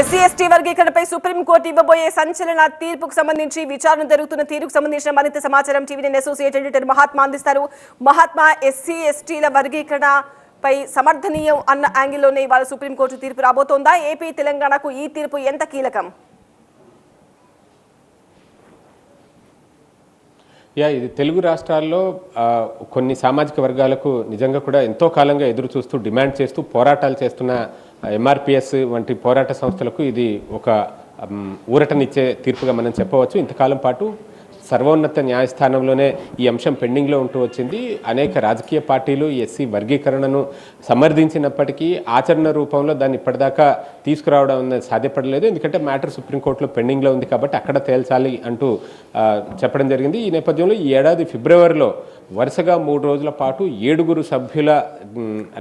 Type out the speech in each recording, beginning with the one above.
SC ST వర్గీకరణపై supreme court ఇవ్వబోయే సంచలన తీర్పుకు సంబంధించి విచారణ జరుగుతున్న తీరుకు సంబంధించిన మరింత సమాచారం టీవీ9 అసోసియేట్ ఎడిటర్ మహాత్మా అందిస్తారు. మహాత్మా, ఎస్సీ ఎస్టీల వర్గీకరణపై సమర్థనీయం అన్న యాంగిల్లోనే ఇవాళ సుప్రీంకోర్టు తీర్పు రాబోతోందా? ఏపీ, తెలంగాణకు ఈ తీర్పు ఎంత కీలకం? ఇది తెలుగు రాష్ట్రాల్లో కొన్ని సామాజిక వర్గాలకు నిజంగా కూడా ఎంతో కాలంగా ఎదురు చూస్తూ డిమాండ్ చేస్తూ పోరాటాలు చేస్తున్న ఎంఆర్పిఎస్ వంటి పోరాట సంస్థలకు ఇది ఒక ఊరటనిచ్చే తీర్పుగా మనం చెప్పవచ్చు. ఇంతకాలం పాటు సర్వోన్నత న్యాయస్థానంలోనే ఈ అంశం పెండింగ్లో ఉంటూ వచ్చింది. అనేక రాజకీయ పార్టీలు ఎస్సీ వర్గీకరణను సమర్థించినప్పటికీ ఆచరణ రూపంలో దాన్ని ఇప్పటిదాకా తీసుకురావడం అనేది సాధ్యపడలేదు. ఎందుకంటే మ్యాటర్ సుప్రీంకోర్టులో పెండింగ్లో ఉంది కాబట్టి అక్కడ తేల్చాలి అంటూ చెప్పడం జరిగింది. ఈ నేపథ్యంలో ఈ ఏడాది ఫిబ్రవరిలో వరుసగా 3 రోజుల పాటు 7 సభ్యుల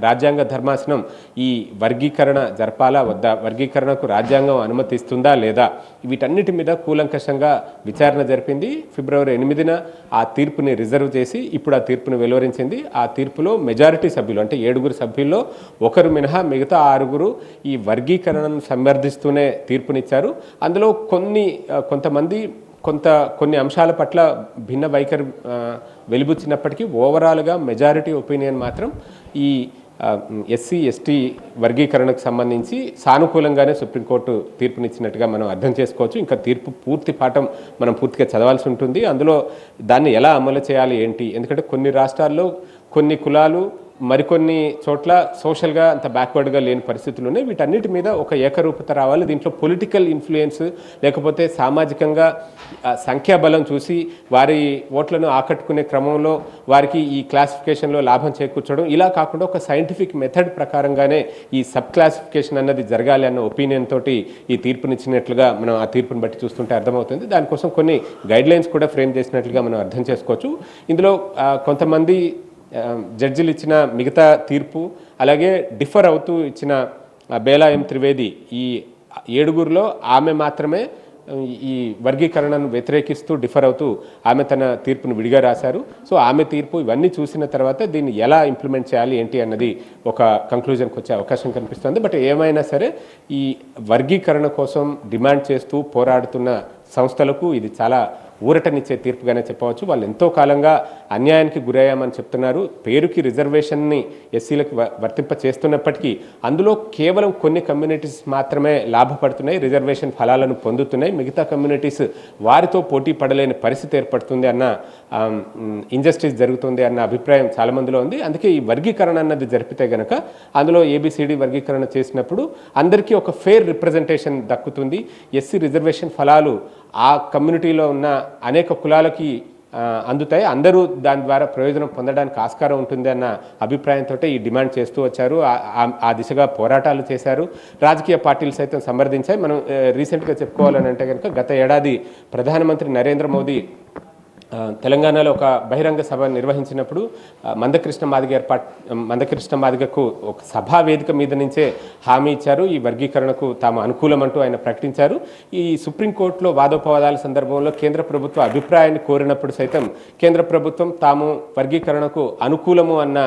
రాజ్యాంగ ధర్మాసనం ఈ వర్గీకరణ జరపాలా వద్దా, వర్గీకరణకు రాజ్యాంగం అనుమతిస్తుందా లేదా, వీటన్నిటి మీద కూలంకషంగా విచారణ జరిపింది. ఫిబ్రవరి 8న ఆ తీర్పుని రిజర్వ్ చేసి ఇప్పుడు ఆ తీర్పును వెలువరించింది. ఆ తీర్పులో మెజారిటీ సభ్యులు అంటే 7 సభ్యుల్లో ఒకరు మినహా మిగతా 6 ఈ వర్గీకరణను సమర్థిస్తూనే తీర్పునిచ్చారు. అందులో కొంతమంది కొన్ని అంశాల పట్ల భిన్న వైఖరి వెలిబుచ్చినప్పటికీ ఓవరాల్గా మెజారిటీ ఒపీనియన్ మాత్రం ఈ ఎస్సీ ఎస్టీ వర్గీకరణకు సంబంధించి సానుకూలంగానే సుప్రీంకోర్టు తీర్పునిచ్చినట్టుగా మనం అర్థం చేసుకోవచ్చు. ఇంకా తీర్పు పూర్తి పాఠం మనం పూర్తిగా చదవాల్సి ఉంటుంది. అందులో దాన్ని ఎలా అమలు చేయాలి ఏంటి, ఎందుకంటే కొన్ని రాష్ట్రాల్లో కొన్ని కులాలు మరికొన్ని చోట్ల సోషల్గా అంత బ్యాక్వర్డ్గా లేని పరిస్థితులు ఉన్నాయి. వీటన్నిటి మీద ఒక ఏకరూపత రావాలి. దీంట్లో పొలిటికల్ ఇన్ఫ్లుయెన్స్ లేకపోతే సామాజికంగా సంఖ్యాబలం చూసి వారి ఓట్లను ఆకట్టుకునే క్రమంలో వారికి ఈ క్లాసిఫికేషన్లో లాభం చేకూర్చడం ఇలా కాకుండా ఒక సైంటిఫిక్ మెథడ్ ప్రకారంగానే ఈ సబ్ క్లాసిఫికేషన్ అన్నది జరగాలి అన్న ఒపీనియన్ తోటి ఈ తీర్పునిచ్చినట్లుగా మనం ఆ తీర్పుని బట్టి చూస్తుంటే అర్థమవుతుంది. దానికోసం కొన్ని గైడ్లైన్స్ కూడా ఫ్రేమ్ చేసినట్లుగా మనం అర్థం చేసుకోవచ్చు. ఇందులో కొంతమంది జడ్జిలు ఇచ్చిన మిగతా తీర్పు అలాగే డిఫర్ అవుతూ ఇచ్చిన బేలా ఎం త్రివేది ఈ 7 ఆమె మాత్రమే ఈ వర్గీకరణను వ్యతిరేకిస్తూ డిఫర్ అవుతూ ఆమె తన తీర్పును విడిగా రాశారు. సో ఆమె తీర్పు ఇవన్నీ చూసిన తర్వాత దీన్ని ఎలా ఇంప్లిమెంట్ చేయాలి ఏంటి అన్నది ఒక కంక్లూజన్కి వచ్చే అవకాశం కనిపిస్తుంది. బట్ ఏమైనా సరే ఈ వర్గీకరణ కోసం డిమాండ్ చేస్తూ పోరాడుతున్న సంస్థలకు ఇది చాలా ఊరటనిచ్చే తీర్పుగానే చెప్పవచ్చు. వాళ్ళు ఎంతో కాలంగా అన్యాయానికి గురయ్యామని చెప్తున్నారు. పేరుకి రిజర్వేషన్ని ఎస్సీలకు వర్తింప చేస్తున్నప్పటికీ అందులో కేవలం కొన్ని కమ్యూనిటీస్ మాత్రమే లాభపడుతున్నాయి, రిజర్వేషన్ ఫలాలను పొందుతున్నాయి. మిగతా కమ్యూనిటీస్ వారితో పోటీ పడలేని పరిస్థితి ఏర్పడుతుంది అన్న ఇంజస్టిస్ జరుగుతుంది అన్న అభిప్రాయం చాలామందిలో ఉంది. అందుకే ఈ వర్గీకరణ అన్నది జరిపితే గనక అందులో ఏబిసిడి వర్గీకరణ చేసినప్పుడు అందరికీ ఒక ఫెయిర్ రిప్రజెంటేషన్ దక్కుతుంది. ఎస్సీ రిజర్వేషన్ ఫలాలు ఆ కమ్యూనిటీలో ఉన్న అనేక కులాలకి అందుతాయి, అందరూ దాని ద్వారా ప్రయోజనం పొందడానికి ఆస్కారం ఉంటుంది అన్న అభిప్రాయంతో ఈ డిమాండ్ చేస్తూ వచ్చారు. ఆ దిశగా పోరాటాలు చేశారు. రాజకీయ పార్టీలు సైతం సమర్థించాయి. మనం రీసెంట్గా చెప్పుకోవాలని అంటే కనుక గత ఏడాది ప్రధానమంత్రి నరేంద్ర మోదీ తెలంగాణలో ఒక బహిరంగ సభ నిర్వహించినప్పుడు మందకృష్ణ మాదిగకు ఒక సభా వేదిక మీద నుంచే హామీ ఇచ్చారు. ఈ వర్గీకరణకు తాము అనుకూలమంటూ ఆయన ప్రకటించారు. ఈ సుప్రీంకోర్టులో వాదోపవాదాల సందర్భంలో కేంద్ర ప్రభుత్వ అభిప్రాయాన్ని కోరినప్పుడు సైతం కేంద్ర ప్రభుత్వం తాము వర్గీకరణకు అనుకూలము అన్న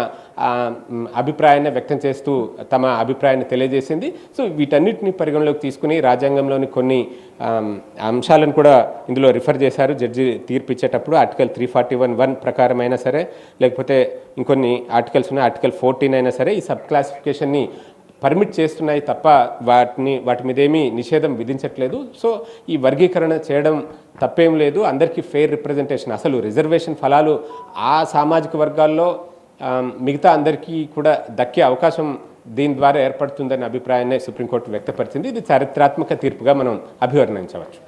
అభిప్రాయాన్ని వ్యక్తం చేస్తూ తమ అభిప్రాయాన్ని తెలియజేసింది. సో వీటన్నిటిని పరిగణలోకి తీసుకుని రాజ్యాంగంలోని కొన్ని అంశాలను కూడా ఇందులో రిఫర్ చేశారు జడ్జి తీర్పు ఇచ్చేటప్పుడు. ఆర్టికల్ 341(1) ప్రకారం అయినా సరే, లేకపోతే ఇంకొన్ని ఆర్టికల్స్ ఉన్నాయి, ఆర్టికల్ 14 అయినా సరే ఈ సబ్ క్లాసిఫికేషన్ని పర్మిట్ చేస్తున్నాయి తప్ప వాటి మీద ఏమీ నిషేధం విధించట్లేదు. సో ఈ వర్గీకరణ చేయడం తప్పేం లేదు. అందరికీ ఫెయిర్ రిప్రజెంటేషన్, అసలు రిజర్వేషన్ ఫలాలు ఆ సామాజిక వర్గాల్లో మిగతా అందరికీ కూడా దక్కే అవకాశం దీని ద్వారా ఏర్పడుతుందనే అభిప్రాయాన్ని సుప్రీంకోర్టు వ్యక్తపరిచింది. ఇది చారిత్రాత్మక తీర్పుగా మనం అభివర్ణించవచ్చు.